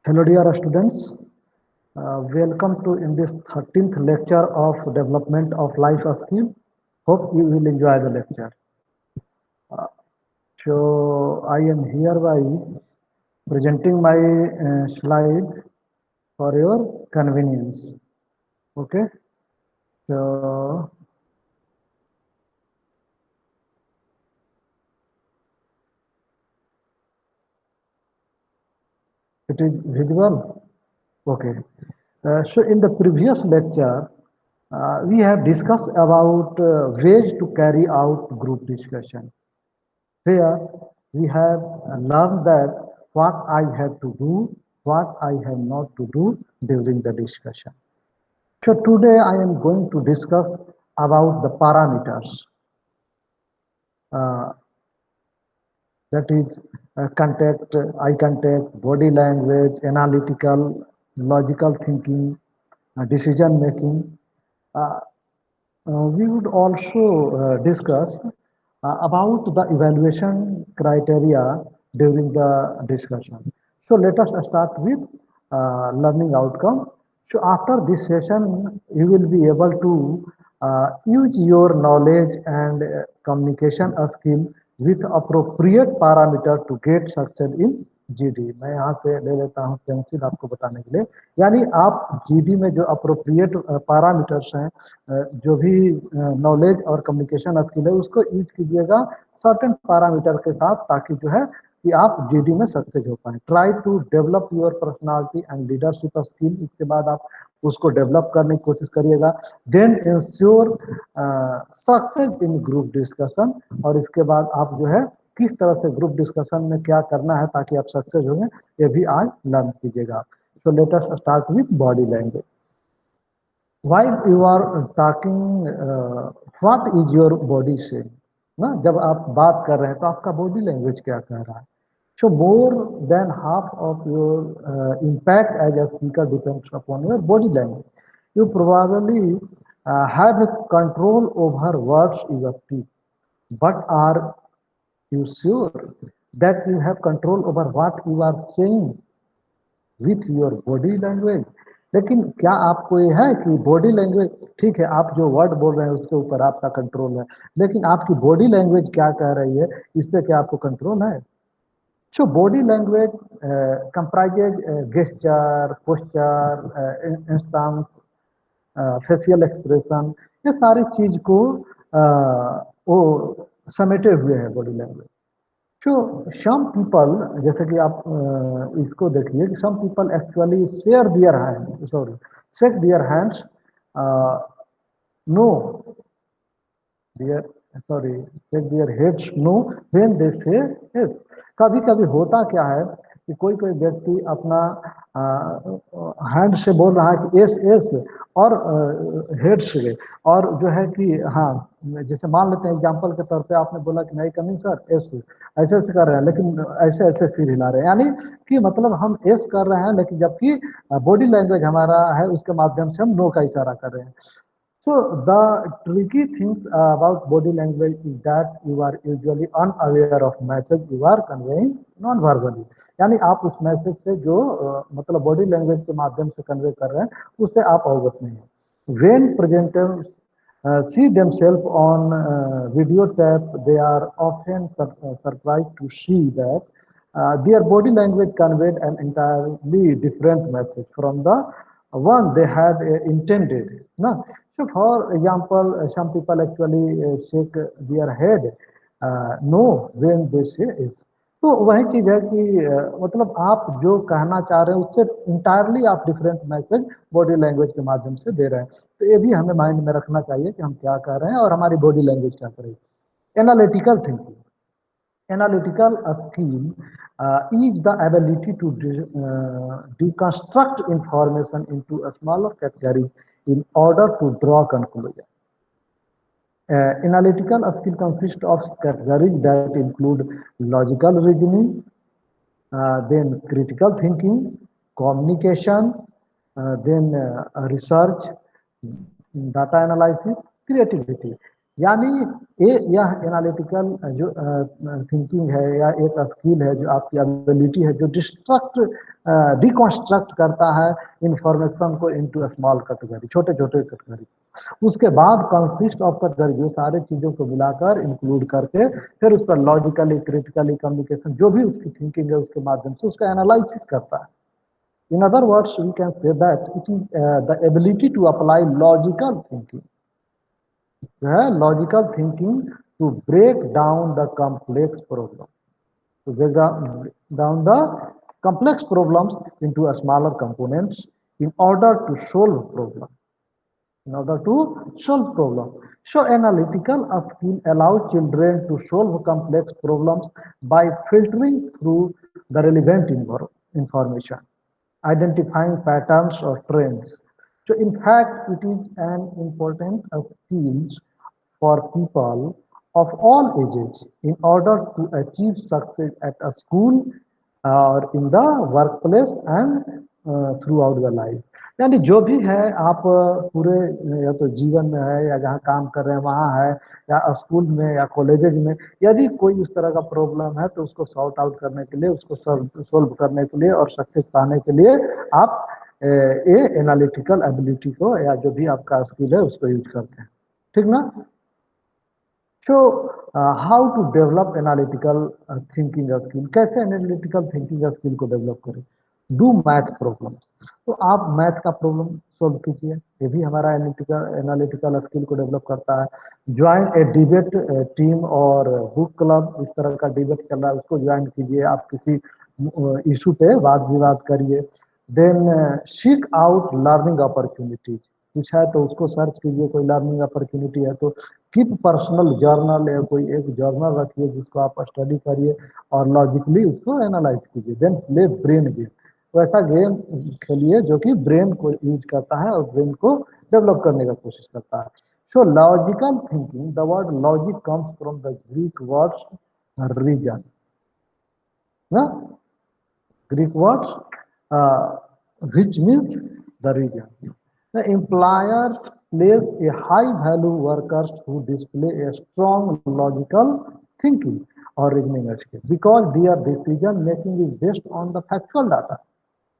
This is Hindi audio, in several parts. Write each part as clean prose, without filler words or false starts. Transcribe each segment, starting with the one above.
Hello dear students, welcome to in this 13th lecture of development of life skill. Hope you will enjoy the lecture. Uh, so I am hereby presenting my slide for your convenience. Okay, so it is visible. Okay, so in the previous lecture, we have discussed about ways to carry out group discussion. Where we have learned that what I have to do, what I have not to do during the discussion. So today I am going to discuss about the parameters, uh, that is contact, eye contact, body language, analytical, logical thinking, decision making. Uh, we would also discuss about the evaluation criteria during the discussion. So let us start with learning outcome. So after this session, you will be able to use your knowledge and communication skill with appropriate parameter to get success in GD. मैं यहाँ से ले लेता हूँ पेंसिल आपको बताने के लिए। यानी आप जीडी में जो अप्रोप्रिएट पैरामीटर्स हैं, जो भी नॉलेज और कम्युनिकेशन स्किल है उसको यूज कीजिएगा सर्टेन पैरामीटर के साथ, ताकि जो है कि आप जीडी में सक्सेस हो पाए। Try to develop your personality and leadership skill. इसके बाद आप उसको डेवलप करने की कोशिश करिएगा। Then ensure success in group discussion. और इसके बाद आप जो है किस तरह से ग्रुप डिस्कशन में क्या करना है ताकि आप सक्सेस हो, ये भी आज लर्न कीजिएगा। So let us start with body language. while you are talking, what is your body saying? ना जब आप बात कर रहे हैं तो आपका बॉडी लैंग्वेज क्या कह रहा है? So more than half of your impact as a speaker depends upon your body language. You probably have a control over words you speak, but are you sure that you have control over what you are saying with your body language? लेकिन क्या आपको ये है कि बॉडी लैंग्वेज, ठीक है आप जो वर्ड बोल रहे हैं उसके ऊपर आपका कंट्रोल है, लेकिन आपकी बॉडी लैंग्वेज क्या कह रही है इस पे क्या आपको कंट्रोल है? So body language comprises gesture, posture, instance, facial expression, ये सारी चीज को वो समेटे हुए है body language. So some people, जैसे कि आप इसको देखिए कि some people actually share their hands, sorry, shake their hands, no, their, sorry, shake their heads no when they say yes. कभी कभी होता क्या है कि कोई कोई व्यक्ति अपना हैंड से बोल रहा है कि एस एस, और हेड से, और जो है कि हाँ, जैसे मान लेते हैं एग्जांपल के तौर पे आपने बोला कि नहीं कमिंग सर एस, ऐसे ऐसे कर रहे हैं लेकिन ऐसे ऐसे सिर हिला रहे हैं, यानी कि मतलब हम एस कर रहे हैं लेकिन जबकि बॉडी लैंग्वेज हमारा है उसके माध्यम से हम नो का इशारा कर रहे हैं। So the tricky things about body language is that you are usually unaware of message you are conveying non-verbally. यानी आप उस मैसेज से जो मतलब बॉडी लैंग्वेज के माध्यम से कन्वे कर रहे हैं उससे आप अवगत नहीं हैं। When presenters see themselves on video tape, they are often surprised to see that their body language conveyed an entirely different message from the one they had intended. No? So, for example, some people actually shake their head no when they say is. तो वही चीज है कि मतलब आप जो कहना चाह रहे हैं उससे इंटायरली आप डिफरेंट मैसेज बॉडी लैंग्वेज के माध्यम से दे रहे हैं। तो ये भी हमें माइंड में रखना चाहिए कि हम क्या कह रहे हैं और हमारी बॉडी लैंग्वेज क्या कर रही है। Analytical thinking, analytical skill is the ability to deconstruct information into a smaller categories in order to draw conclusion. Analytical skill consists of categories that include logical reasoning, then critical thinking, communication, then research, data analysis, creativity. यानी ये यह एनालिटिकल जो थिंकिंग है या एक स्किल है, जो आपकी एबिलिटी है, जो डिस्ट्रक्ट रिकॉन्स्ट्रक्ट करता है इंफॉर्मेशन को इनटू स्मॉल कैटेगरी, छोटे छोटे कैटेगरी। उसके बाद कंसिस्ट ऑफ कैटेगरी, जो सारे चीज़ों को मिलाकर इंक्लूड करके फिर उस पर लॉजिकली क्रिटिकली कम्युनिकेशन जो भी उसकी थिंकिंग है उसके माध्यम से उसका एनालिसिस करता है। In other words, we can say that it is the ability to apply logical thinking, जो है logical thinking to break down the complex problem, to break down the complex problems into a smaller components in order to solve problem. In order to solve problem. So analytical skill allows children to solve complex problems by filtering through the relevant information, identifying patterns or trends. So in fact, it is an important skill for people of all ages in order to achieve success at a school or in the workplace and throughout the life. यानी जो भी है आप पूरे या तो जीवन में है या जहाँ काम कर रहे हैं वहाँ है या स्कूल में या कॉलेजेज में, यदि कोई उस तरह का प्रॉब्लम है तो उसको सॉर्ट आउट करने के लिए, उसको सोल्व करने के लिए और सक्सेस पाने के लिए आप ये एनालिटिकल एबिलिटी को या जो भी आपका स्किल है उसको यूज करते हैं। ठीक ना? So, how to develop analytical thinking skill? कैसे एनालिटिकल थिंकिंग स्किल को डेवलप करें? Do math problem. तो आप मैथ का प्रॉब्लम सोल्व कीजिए, ये भी हमारा एनालिटिकल स्किल को डेवलप करता है। ज्वाइन ए डिबेट टीम और बुक क्लब, इस तरह का डिबेट चल रहा है उसको ज्वाइन कीजिए, आप किसी इशू पे वाद विवाद करिए। Then seek out learning opportunities, कुछ है तो उसको सर्च कीजिए, कोई लर्निंग अपॉर्चुनिटी है तो कीप पर्सनल जर्नल या कोई एक जर्नल रखिए जिसको आप स्टडी करिए और लॉजिकली उसको एनालाइज कीजिए। देन प्ले ब्रेन गेम, तो ऐसा गेम खेलिए जो कि ब्रेन को यूज करता है और ब्रेन को डेवलप करने का कोशिश करता है। So logical thinking, the word logic comes from the Greek words reason, ना Greek words, which means the region. The employer place a high value workers who display a strong logical thinking or reasoning skill because their decision making is based on the factual data.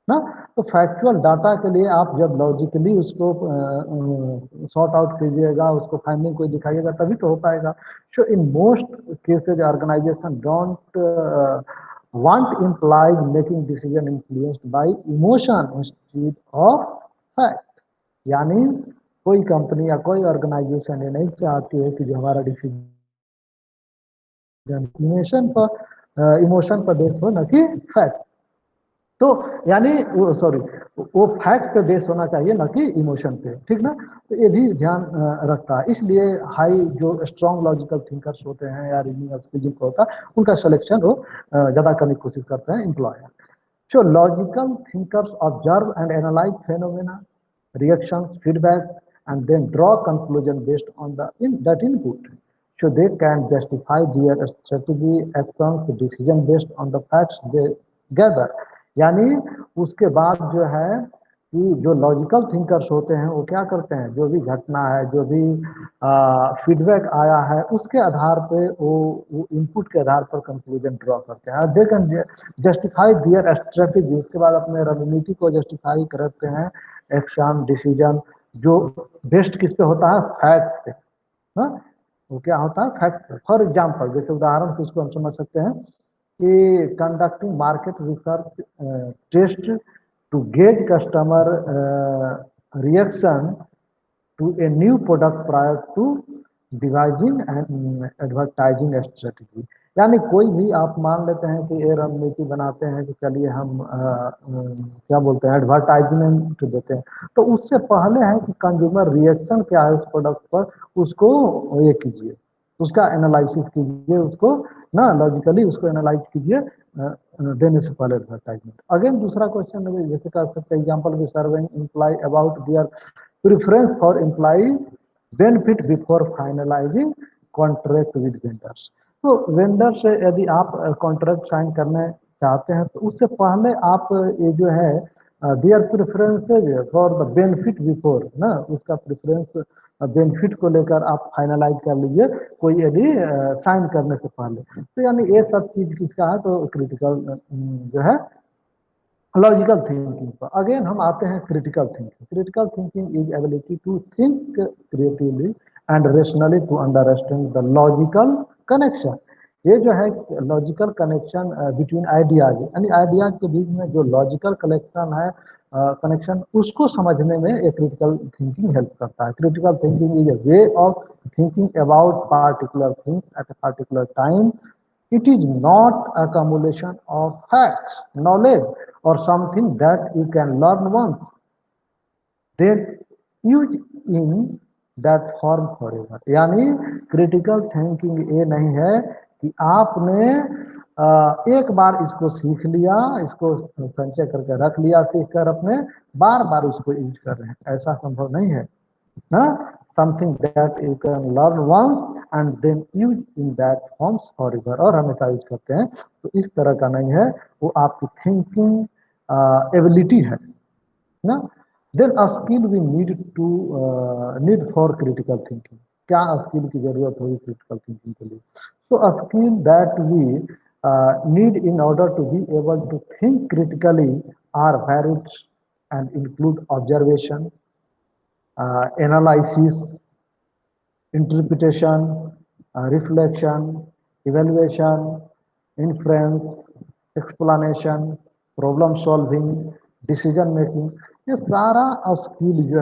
ना तो फैक्चुअल डाटा के लिए आप जब लॉजिकली उसको सॉर्ट आउट कीजिएगा, उसको फाइंडिंग कोई दिखाइएगा तभी तो हो पाएगा। So in most cases organisation don't want employees making decision influenced by emotion instead of fact. यानी कोई कंपनी या कोई ऑर्गेनाइजेशन ये नहीं चाहती है कि जो हमारा डिसीजन इमोशन पर बेस हो, न कि फैक्ट। तो यानी वो सॉरी वो फैक्ट पे बेस होना चाहिए ना कि इमोशन पे, ठीक ना? तो ये भी ध्यान रखता है। इसलिए हाई जो स्ट्रॉन्ग लॉजिकल थिंकर्स होते हैं या रीजनिंग स्किल जिनको होता है उनका सिलेक्शन वो ज़्यादा करने की कोशिश करते हैं employer. So logical thinkers observe and analyse phenomena, reactions, feedbacks, and then draw conclusion based on the that input. So they can justify their strategy, actions, decision based on the facts they gather. यानी उसके बाद जो है कि जो लॉजिकल थिंकर्स होते हैं वो क्या करते हैं, जो भी घटना है, जो भी फीडबैक आया है उसके आधार पे वो इनपुट के आधार पर कंक्लूजन ड्रॉ करते हैं। They can justify their strategy, उसके बाद अपने रणनीति को जस्टिफाई करते हैं, एक्शन डिसीजन जो बेस्ड किस पे होता है, फैक्ट पे। हाँ, वो क्या होता है, फैक्ट पे। फॉर एग्जाम्पल जैसे उदाहरण से इसको हम समझ सकते हैं कि conducting market research test to gauge customer reaction to a new product prior to devising and advertising strategy। यानी कोई भी आप मान लेते हैं कि ये रणनीति बनाते हैं कि चलिए हम क्या बोलते हैं एडवर्टाइजमेंट देते हैं, तो उससे पहले है कि कंज्यूमर रिएक्शन क्या है उस प्रोडक्ट पर, उसको ये कीजिए, उसका एनालिसिस कीजिए, उसको ना लॉजिकली उसको एनालाइज कीजिए देने से पहले एडवर्टाइजमेंट। अगेन दूसरा क्वेश्चन जैसे कर सकते हैं एग्जाम्पल भी surveying employee about their preference for employee benefit before finalising contract with vendors. तो वेंडर से यदि आप कॉन्ट्रैक्ट साइन करने चाहते हैं तो उससे पहले आप ये जो है their preferences for the benefit before ना, उसका प्रेफरेंस बेनिफिट को लेकर आप फाइनलाइज कर लीजिए कोई यदि साइन करने से पहले। तो यानी ये सब चीज किसका है, तो क्रिटिकल जो है लॉजिकल थिंकिंग पर। अगेन हम आते हैं critical thinking. Critical thinking is ability to think creatively and rationally to understand the logical connection. ये जो है लॉजिकल कनेक्शन बिटवीन आइडियाज, यानी आइडियाज के बीच में जो लॉजिकल कनेक्शन है, कनेक्शन, उसको समझने में एक क्रिटिकल थिंकिंग हेल्प करता है। Critical thinking is a way of thinking about particular things at a particular time. It is not accumulation of facts, knowledge, or something that you can learn once, then use in that form forever. यानी क्रिटिकल थिंकिंग ये नहीं है कि आपने एक बार इसको सीख लिया, इसको संचय करके रख लिया, सीख कर अपने बार बार उसको यूज कर रहे हैं, ऐसा संभव नहीं है ना। Something that you can learn once and then use in that forms forever, और हमेशा यूज करते हैं। तो इस तरह का नहीं है, वो आपकी थिंकिंग एबिलिटी है ना। Then a skill we need to need for critical thinking. क्या स्किल की जरूरत होगी क्रिटिकल थिंकिंग के लिए? So a skill that we need in order to be able to think critically are varied and include observation, analysis, interpretation, reflection, evaluation, inference, explanation, problem solving, decision making. ये सारा स्किल जो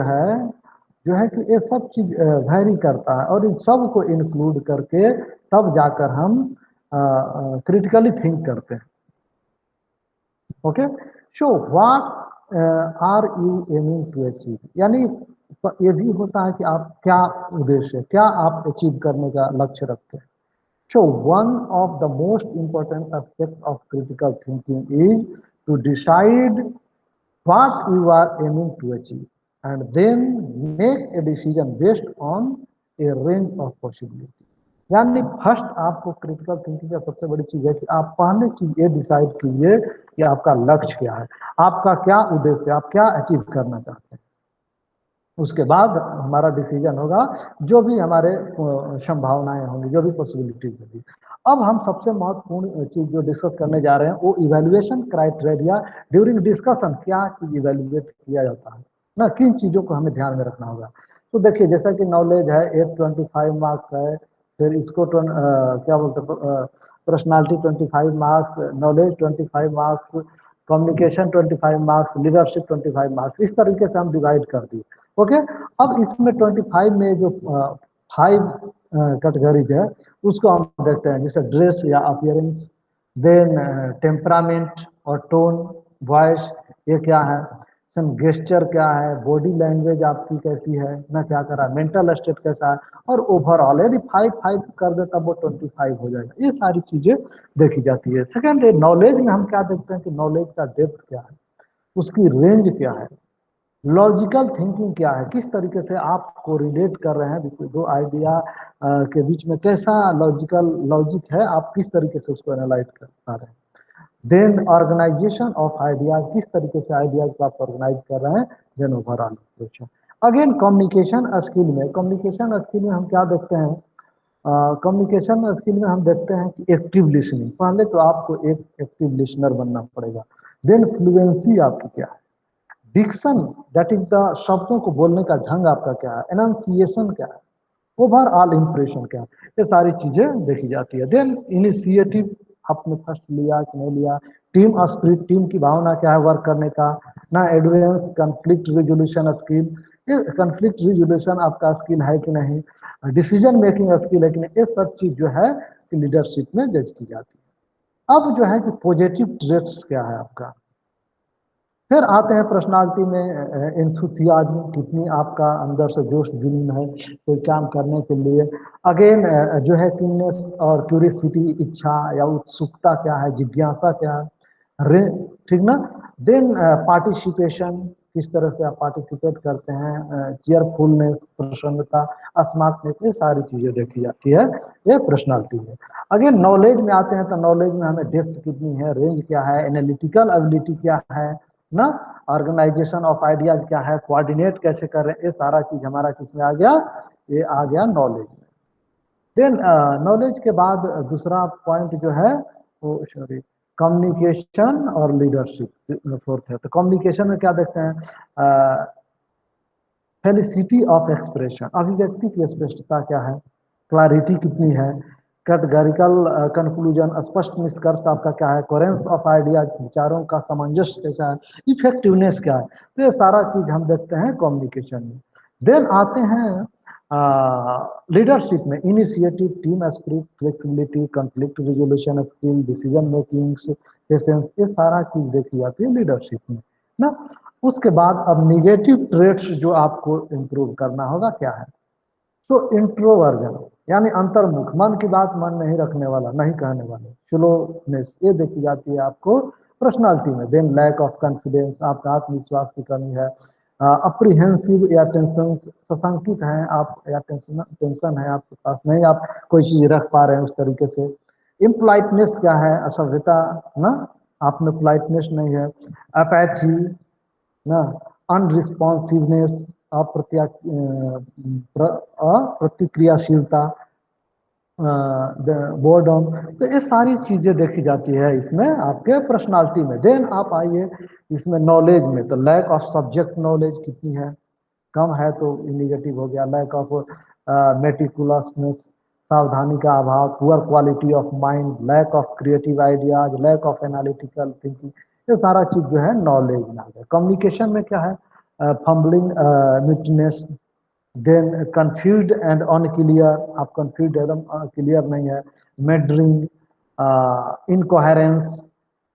है कि ये सब चीज वैरी करता है, और इन सब को इंक्लूड करके तब जाकर हम क्रिटिकली थिंक करते हैं। Okay, so what are you aiming to achieve, यानी ये भी होता है कि आप क्या उद्देश्य, क्या आप अचीव करने का लक्ष्य रखते हैं। So one of the most important aspect of critical thinking is to decide what you are aiming to achieve and then make a decision based on a range of possibility. यानी फर्स्ट आपको क्रिटिकल थिंकिंग का सबसे बड़ी चीज है कि आप पहले चीज ये डिसाइड कीजिए कि आपका लक्ष्य क्या है, आपका क्या उद्देश्य है, आप क्या अचीव करना चाहते हैं। उसके बाद हमारा डिसीजन होगा, जो भी हमारे संभावनाएं होंगी, जो भी पॉसिबिलिटीज होगी। अब हम सबसे महत्वपूर्ण चीज जो डिस्कस करने जा रहे हैं वो इवेल्युएशन क्राइटेरिया ड्यूरिंग डिस्कशन। क्या चीज इवेल्युएट किया जाता है ना, किन चीजों को हमें ध्यान में रखना होगा। तो देखिए, जैसा कि नॉलेज है 825 मार्क्स है, फिर इसको क्या बोलते हैं, personality 25 marks, knowledge 25 marks, communication 25 marks, leadership 25 marks, इस तरीके से हम डिवाइड कर दिए। ओके, अब इसमें 25 में जो 5 कैटेगरीज है उसको हम देखते हैं, जैसे ड्रेस या अपीयरेंस, देन टेम्परामेंट और टोन, वॉइस, ये क्या है, गेस्चर क्या है, बॉडी लैंग्वेज आपकी कैसी है ना, क्या कर रहा है, मेंटल स्टेट कैसा है, और ओवरऑल यदि 5 कर दे तब वो 25 हो जाएगा। ये सारी चीजें देखी जाती है। सेकेंड, नॉलेज में हम क्या देखते हैं कि नॉलेज का डेप्थ क्या है, उसकी रेंज क्या है, लॉजिकल थिंकिंग क्या है, किस तरीके से आप कोरिलेट कर रहे हैं दो आइडिया के बीच में, कैसा लॉजिकल लॉजिक है, आप किस तरीके से उसको एनालाइज कर पा रहे हैं। देन ऑर्गेनाइजेशन ऑफ आइडियाज, किस तरीके से आइडियाज को आप ऑर्गेनाइज कर रहे हैं। Then overall approach. Again communication skill में, कम्युनिकेशन स्किल में हम क्या देखते हैं, कम्युनिकेशन स्किल में हम देखते हैं कि एक्टिव लिसनिंग, पहले तो आपको एक एक्टिव लिसनर बनना पड़ेगा। देन फ्लुएंसी आपकी क्या है, डिक्शन दैट इज द शब्दों को बोलने का ढंग आपका क्या है, एनाउंसिएशन क्या है, ओवरऑल इंप्रेशन क्या है, ये सारी चीजें देखी जाती है। देन इनिशिएटिव आपने फर्स्ट लिया कि नहीं लिया, टीम स्पिरिट, टीम की भावना क्या है वर्क करने का ना, एडवेंस कंफ्लिक्ट रिजोल्यूशन स्किल, ये कंफ्लिक्ट रिजोल्यूशन आपका स्किल है कि नहीं, डिसीजन मेकिंग स्किल है कि नहीं, ये सब चीज जो है कि लीडरशिप में जज की जाती है। अब जो है कि पॉजिटिव ट्रेट्स क्या है आपका। फिर आते हैं पर्सनालिटी में, एंथुसियाज्म, कितनी आपका अंदर से जोश जुनून है कोई काम करने के लिए। अगेन जो है कीननेस और क्यूरियसिटी, इच्छा या उत्सुकता क्या है, जिज्ञासा क्या है, ठीक ना। देन पार्टिसिपेशन, किस तरह से आप पार्टिसिपेट करते हैं, चेयरफुलनेस, प्रसन्नता, स्मार्टनेस, ये सारी चीजें देखी जाती है ये पर्सनालिटी में। अगेन नॉलेज में आते हैं तो नॉलेज में हमें डेप्थ कितनी है, रेंज क्या है, एनालिटिकल एबिलिटी क्या है, ना, ऑर्गेनाइजेशन ऑफ आइडियाज क्या है, कोऑर्डिनेट कैसे कर रहे हैं, ये सारा चीज हमारा किसमें आ गया, ये आ गया नॉलेज में। देन नॉलेज के बाद दूसरा पॉइंट जो है वो सॉरी कम्युनिकेशन और लीडरशिप फोर्थ है। तो कम्युनिकेशन में क्या देखते हैं, फेलिसिटी ऑफ एक्सप्रेशन, अभिव्यक्ति की स्पष्टता क्या है, क्लैरिटी कितनी है, कैटेगरिकल कंक्लूजन, स्पष्ट निष्कर्ष आपका क्या है, कोहेरेंस ऑफ आइडियाज, विचारों का सामंजस्य कैसा है, इफेक्टिवनेस क्या है। तो ये सारा चीज हम देखते हैं कम्युनिकेशन में। देन आते हैं लीडरशिप में, initiative, team spirit, flexibility, conflict resolution skill, decision making, patience, ये सारा चीज देखी जाती है लीडरशिप में ना। उसके बाद अब निगेटिव ट्रेट्स जो आपको इम्प्रूव करना होगा क्या है, तो इंट्रोवर्जन यानी अंतर्मुख, मन की बात मन नहीं रखने वाला, नहीं कहने वाले, स्लोनेस, ये देखी जाती है आपको पर्सनालिटी में। देन लैक ऑफ कॉन्फिडेंस, आपका आत्मविश्वास की कमी है, अप्रीहेंसिव या टेंशन, सशंकित हैं आप या टेंशन है आपके पास, नहीं आप कोई चीज रख पा रहे हैं उस तरीके से। इम्पोलाइटनेस क्या है, असभ्यता ना, आप में पोलाइटनेस नहीं है। अपैथी ना, अनरिस्पॉन्सिवनेस, अप्रतिक्रियाशीलता, बोर्डम, तो ये सारी चीजें देखी जाती है इसमें आपके पर्सनालिटी में। देन आप आइए इसमें नॉलेज में, तो लैक ऑफ सब्जेक्ट नॉलेज कितनी है, कम है तो निगेटिव हो गया। लैक ऑफ मेटिकुलसनेस, सावधानी का अभाव, poor quality of mind, lack of creative ideas, lack of analytical thinking, ये सारा चीज जो है नॉलेज में आ गया। कम्युनिकेशन में क्या है, fumbling, muteness, then confuse and unclear, आप कंफ्यूज एकदम क्लियर नहीं है, मेडरिंग, इनकोहेरेंस,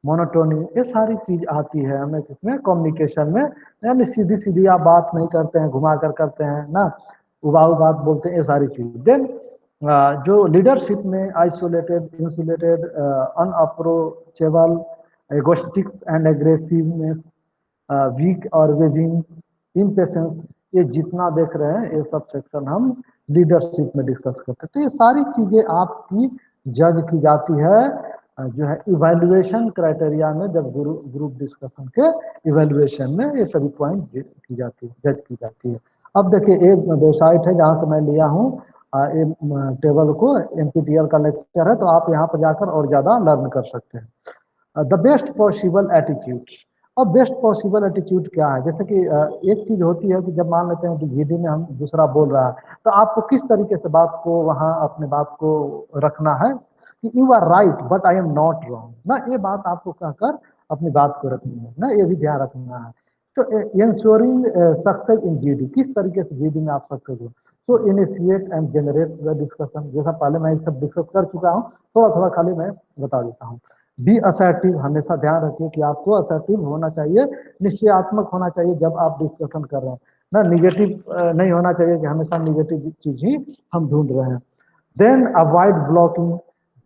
मोनोटोनी, ये सारी चीज आती है हमें किसमें, कम्युनिकेशन में। यानी सीधी सीधी आप बात नहीं करते हैं, घुमा कर करते हैं ना, उबाऊ बात बोलते हैं, ये सारी चीज। देन जो लीडरशिप में isolated, insulated, unapproachable, egoistics and aggressiveness, weak और वेविंग्स, इम्पेशंस, ये जितना देख रहे हैं ये सब सेक्शन हम लीडरशिप में डिस्कस करते हैं। तो ये सारी चीजें आपकी जज की जाती है जो है इवैल्यूएशन क्राइटेरिया में, जब ग्रुप डिस्कशन के इवैल्यूएशन में ये सभी पॉइंट की जाती है, जज की जाती है। अब देखिए एक वेबसाइट है जहाँ से मैं लिया हूँ ये टेबल को, एनपीटीईएल का लेक्चर है, तो आप यहाँ पर जाकर और ज्यादा लर्न कर सकते हैं। The best possible attitude. अब बेस्ट पॉसिबल एटीट्यूड क्या है, जैसे कि एक चीज होती है कि जब मान लेते हैं कि हिंदी में हम दूसरा बोल रहा है, तो आपको किस तरीके से बात को वहां अपने बात को रखना है कि you are right but I am not wrong ना, ये बात आपको कहकर अपनी बात को रखनी है ना, ये भी ध्यान रखना है। तो इंश्योरिंग सक्सेस इन जीडी, किस तरीके से जीडी में आप सक्सेस हो। तो initiate and generate the discussion, जैसा पहले मैं सब डिस्कस कर चुका हूँ, थोड़ा थोड़ा खाली मैं बता देता हूँ। बी असर्टिव, हमेशा ध्यान रखिए कि आपको असर्टिव होना चाहिए, निश्चयात्मक होना चाहिए जब आप डिस्कशन कर रहे हैं ना, निगेटिव नहीं होना चाहिए कि हमेशा निगेटिव चीज ही हम ढूंढ रहे हैं। Then avoid blocking,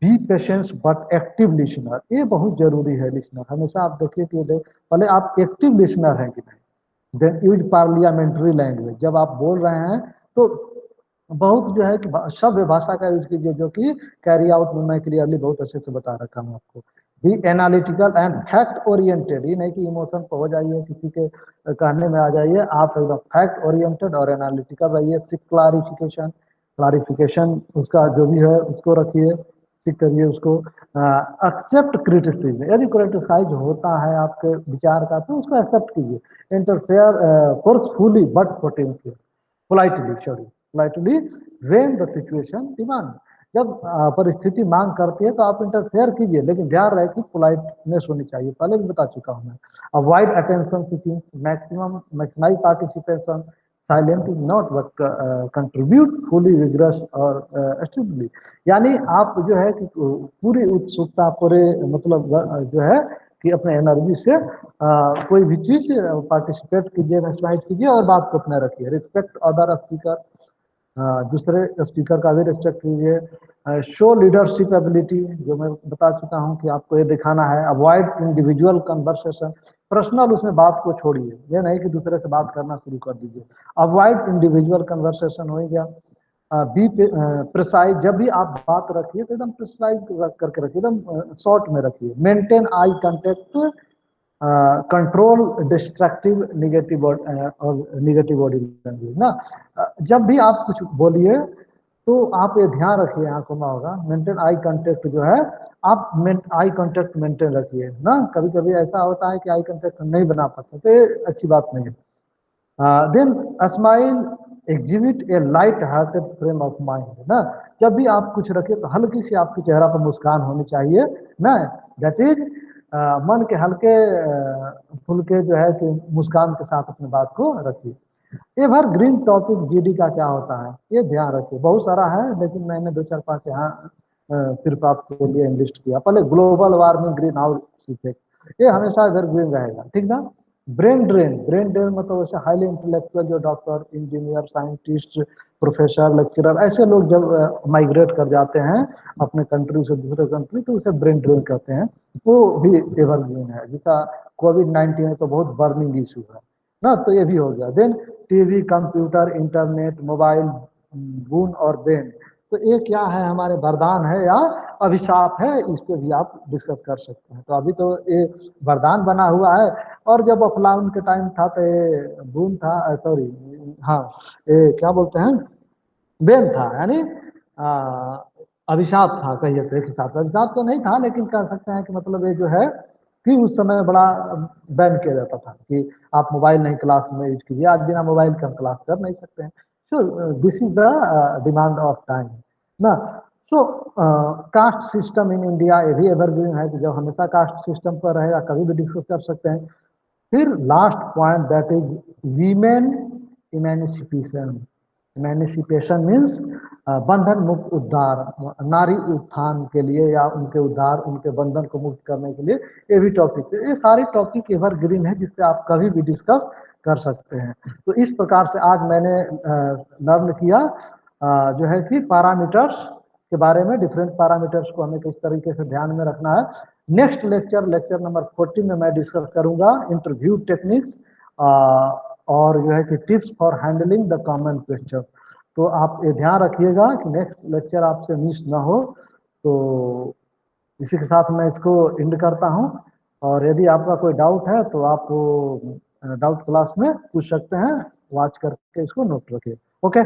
be patience but active listener, ये बहुत जरूरी है लिसनर, हमेशा आप देखिए कि पहले आप एक्टिव लिसनर हैं कि नहीं। देन यूज पार्लियामेंट्री लैंग्वेज, जब आप बोल रहे हैं तो बहुत जो है कि सभ्य भाषा का यूज कीजिए, जो कि कैरी आउट में मैं क्लियरली बहुत अच्छे से बता रखा हूँ आपको। Be analytical and fact oriented, ये नहीं कि इमोशन पर हो जाइए, किसी के कहने में आ जाइए, आप एकदम फैक्ट ओरिएंटेड और एनालिटिकल रहिए। सिक क्लारिफिकेशन, क्लारिफिकेशन उसका जो भी है उसको रखिए, सीख करिए उसको। एक्सेप्ट क्रिटिसिज्म, यदि क्रिटिसाइज होता है आपके विचार का तो उसको एक्सेप्ट कीजिए। Interfere forcefully but potential, politely sorry politely when the situation demand, जब परिस्थिति मांग करती है तो आप इंटरफेयर कीजिए, लेकिन ध्यान रहे कि पोलाइटनेस होनी चाहिए, पहले भी बता चुका हूं मैं। Avoid attention seeking, maximum maximise participation, silent is not but contribute fully vigorous और एस्टिवली, यानी आप जो है कि पूरी उत्सुकता, पूरे मतलब जो है कि अपने एनर्जी से कोई भी चीज पार्टिसिपेट कीजिए, मैक्सिमाइज कीजिए और बात को अपने रखिए। रिस्पेक्ट अदर स्पीकर, दूसरे स्पीकर का भी रिस्पेक्ट कीजिए। शो लीडरशिप एबिलिटी, जो मैं बता चुका हूं कि आपको ये दिखाना है। अवॉइड इंडिविजुअल कन्वर्सेशन, पर्सनल उसमें बात को छोड़िए, ये नहीं कि दूसरे से बात करना शुरू कर दीजिए। अवॉइड इंडिविजुअल कन्वर्सेशन हो गया। बी प्रिसाइज, जब भी आप बात रखिए तो एकदम प्रिसाइज करके रखिए, एकदम शॉर्ट में रखिए। Maintain eye contact control destructive negative और निगेटिव बॉडी लैंग्वेज ना। जब भी आप कुछ बोलिए तो आप ये ध्यान रखिए, आंखों में होगा मेंटेन आई कांटेक्ट जो है, आप आई कांटेक्ट मेंटेन रखिए ना। कभी कभी ऐसा होता है कि आई कांटेक्ट नहीं बना पाते, तो ये अच्छी बात नहीं है। Then smile exhibit a light hearted frame of mind ना। जब भी आप कुछ रखिए तो हल्की सी आपके चेहरा पर मुस्कान होनी चाहिए ना। दैट इज मन के हल्के फुल्के जो है कि मुस्कान के साथ अपनी बात को रखिए। एवर ग्रीन टॉपिक जीडी का क्या होता है, ये ध्यान रखिए। बहुत सारा है लेकिन मैंने दो चार पांच यहाँ सिर्फ आपके लिए लिस्ट किया। पहले global warming green house effect, ये हमेशा एवरग्रीन रहेगा, ठीक ना। ब्रेन ड्रेन, ब्रेन ड्रेन मतलब वैसे हाईली इंटेलेक्चुअल जो doctor, engineer, scientist, professor, lecturer, ऐसे लोग जब माइग्रेट कर जाते हैं अपने कंट्री से दूसरे कंट्री, तो उसे ब्रेन ड्रेन कहते हैं। वो भी एवरग्रीन है। जैसा कोविड-19 है तो बहुत बर्निंग इशू है ना, तो ये भी हो गया। Then TV, computer, internet, mobile, boon और बेन, तो ये क्या है, हमारे वरदान है या अभिशाप है, इस पे भी आप डिस्कस कर सकते हैं। तो अभी तो ये वरदान बना हुआ है, और जब ऑफलाइन के टाइम था तो ये बून था, सॉरी, हाँ, ये क्या बोलते हैं, बेन था, यानी अभिशाप था, कहिए तो एक हिसाब से अभिशाप तो नहीं था, लेकिन कह सकते हैं कि मतलब ये जो है कि उस समय बड़ा बैन किया जाता था कि आप मोबाइल नहीं क्लास में यूज कीजिए। आज बिना मोबाइल के हम क्लास कर नहीं सकते हैं। So this is the demand of time ना। सो कास्ट सिस्टम इन इंडिया, ये भी एवरग्रीन है कि जब हमेशा कास्ट सिस्टम पर रहेगा, कभी भी डिस्कस कर सकते हैं। फिर last point that is women emancipation. Emancipation means बंधन मुक्त उद्धार, नारी उत्थान के लिए या उनके उद्धार, उनके बंधन को मुक्त करने के लिए ये भी टॉपिक है। ये सारे टॉपिक एवरग्रीन है जिसपे आप कभी भी डिस्कस कर सकते हैं। तो इस प्रकार से आज मैंने लर्न किया जो है कि पैरामीटर्स के बारे में, डिफरेंट पैरामीटर्स को हमें किस तरीके से ध्यान में रखना है। नेक्स्ट लेक्चर, लेक्चर नंबर 14 में मैं डिस्कस करूंगा इंटरव्यू टेक्निक्स और जो है कि tips for handling the common question. तो आप ये ध्यान रखिएगा कि नेक्स्ट लेक्चर आपसे मिस ना हो। तो इसी के साथ मैं इसको एंड करता हूँ, और यदि आपका कोई डाउट है तो आप डाउट क्लास में पूछ सकते हैं, वॉच करके इसको नोट रखिए। ओके।